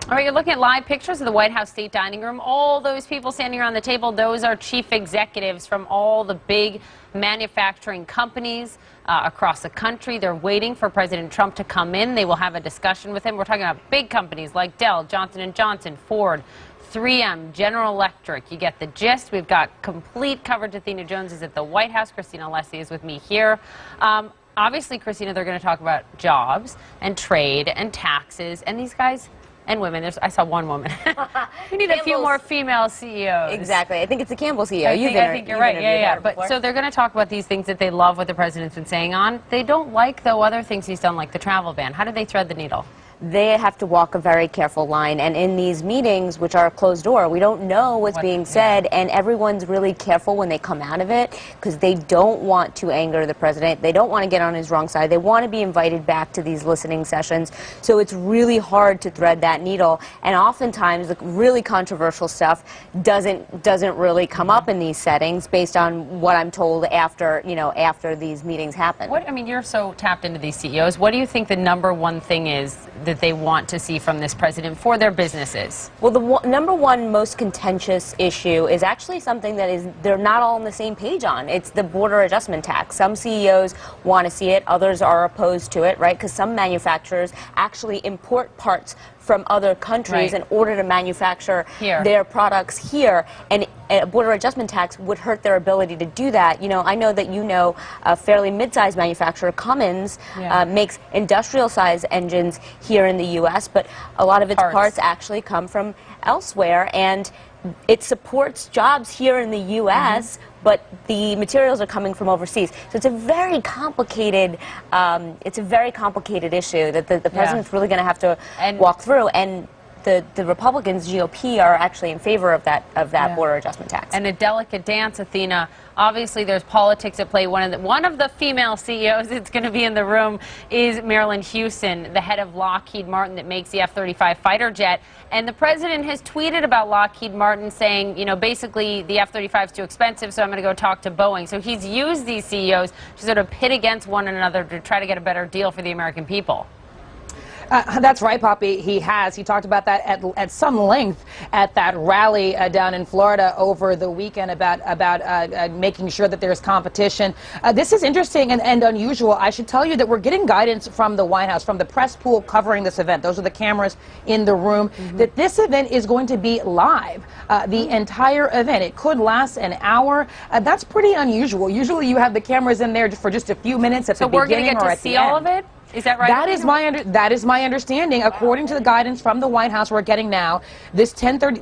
All right, you're looking at live pictures of the White House State Dining Room. All those people standing around the table, those are chief executives from all the big manufacturing companies across the country. They're waiting for President Trump to come in. They will have a discussion with him. We're talking about big companies like Dell, Johnson & Johnson, Ford, 3M, General Electric. You get the gist. We've got complete coverage. Athena Jones is at the White House. Christina Alessi is with me here. Obviously, Christina, they're going to talk about jobs and trade and taxes. And these guys and women. I saw one woman. We need a few more female CEOs. Exactly. I think it's the Campbell CEO. I think you're right. Yeah. But so they're going to talk about these things that they love what the president's been saying on. They don't like, though, other things he's done, like the travel ban. How do they thread the needle? They have to walk a very careful line, and in these meetings, which are closed door, we don't know what's being said, and everyone's really careful when they come out of it because they don't want to anger the president. They don't want to get on his wrong side. They want to be invited back to these listening sessions, so it's really hard to thread that needle, and oftentimes the really controversial stuff doesn't really come up in these settings based on what I'm told after these meetings happen. I mean, you're so tapped into these CEOs. What do you think the #1 thing is that they want to see from this president for their businesses? Well, the #1 most contentious issue is actually something that they're not all on the same page on. It's the border adjustment tax. Some CEOs want to see it, others are opposed to it, right? Because some manufacturers actually import parts from other countries in order to manufacture their products here, and a border adjustment tax would hurt their ability to do that. You know, I know that a fairly mid-sized manufacturer, Cummins, makes industrial-sized engines here in the U.S., but a lot of its parts actually come from elsewhere, and it supports jobs here in the U.S., but the materials are coming from overseas. So it's a very complicated, issue that the president's really going to have to walk through. And the Republicans, GOP, are actually in favor of that border adjustment tax. And a delicate dance, Athena. Obviously, there's politics at play. One of the female CEOs that's going to be in the room is Marilyn Houston, the head of Lockheed Martin that makes the F-35 fighter jet. And the president has tweeted about Lockheed Martin saying, you know, basically the F-35 is too expensive, so I'm going to go talk to Boeing. So he's used these CEOs to sort of pit against one another to try to get a better deal for the American people. That's right, Poppy. He has. He talked about that at some length at that rally down in Florida over the weekend about making sure that there's competition. This is interesting and unusual. I should tell you that we're getting guidance from the White House, from the press pool covering this event. Those are the cameras in the room. That this event is going to be live. The entire event. It could last an hour. That's pretty unusual. Usually you have the cameras in there for just a few minutes at the beginning or at the end. So we're going to get to see all of it? Is that right? That is my understanding. According to the guidance from the White House we're getting now, this 10:30,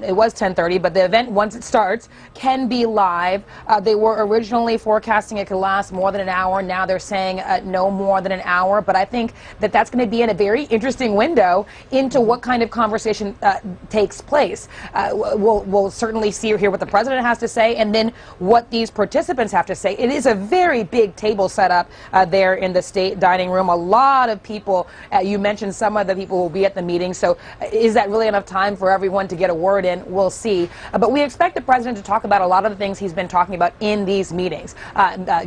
it was 10:30, but the event, once it starts, can be live. They were originally forecasting it could last more than an hour. Now they're saying no more than an hour. But I think that that's going to be in a very interesting window into what kind of conversation takes place. We'll certainly see or hear what the president has to say, and then what these participants have to say. It is a very big table set up there in the state dining room. A lot of people, you mentioned some of the people will be at the meeting, so is that really enough time for everyone to get a word in? We'll see. But we expect the president to talk about a lot of the things he's been talking about in these meetings.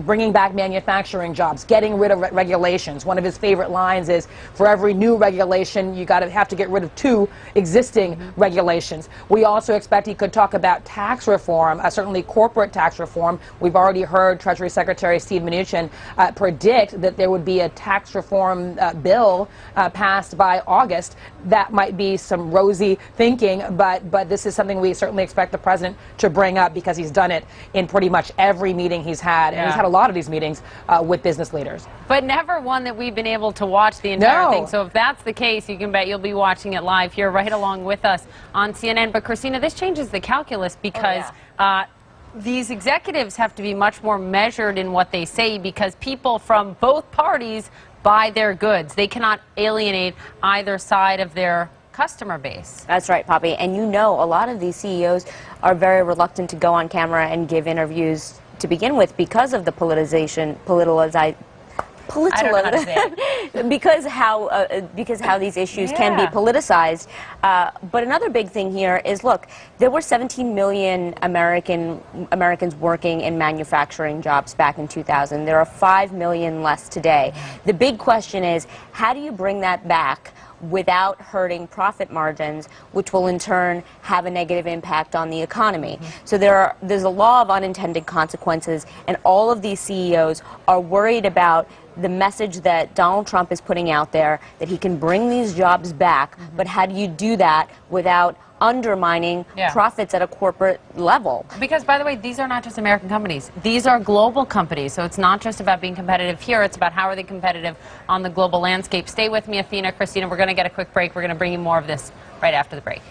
Bringing back manufacturing jobs, getting rid of regulations. One of his favorite lines is, for every new regulation, you have to get rid of 2 existing regulations. We also expect he could talk about tax reform, certainly corporate tax reform. We've already heard Treasury Secretary Steve Mnuchin predict that there would be a tax reform bill passed by August. That might be some rosy thinking, but this is something we certainly expect the president to bring up because he's done it in pretty much every meeting he's had, and he's had a lot of these meetings with business leaders. But never one that we've been able to watch the entire thing. So if that's the case, you can bet you'll be watching it live here right along with us on CNN. But Christina, this changes the calculus because these executives have to be much more measured in what they say because people from both parties buy their goods. They cannot alienate either side of their customer base. That's right, Poppy. And you know, a lot of these CEOs are very reluctant to go on camera and give interviews to begin with because of the because how these issues can be politicized. But another big thing here is, look, there were 17 million Americans working in manufacturing jobs back in 2000. There are 5 million less today. The big question is, how do you bring that back without hurting profit margins, which will in turn have a negative impact on the economy. So there's a law of unintended consequences, and all of these CEOs are worried about the message that Donald Trump is putting out there, that he can bring these jobs back, but how do you do that without undermining profits at a corporate level? Because, by the way, these are not just American companies. These are global companies. So it's not just about being competitive here. It's about how are they competitive on the global landscape. Stay with me, Athena, Christina. We're going to get a quick break. We're going to bring you more of this right after the break.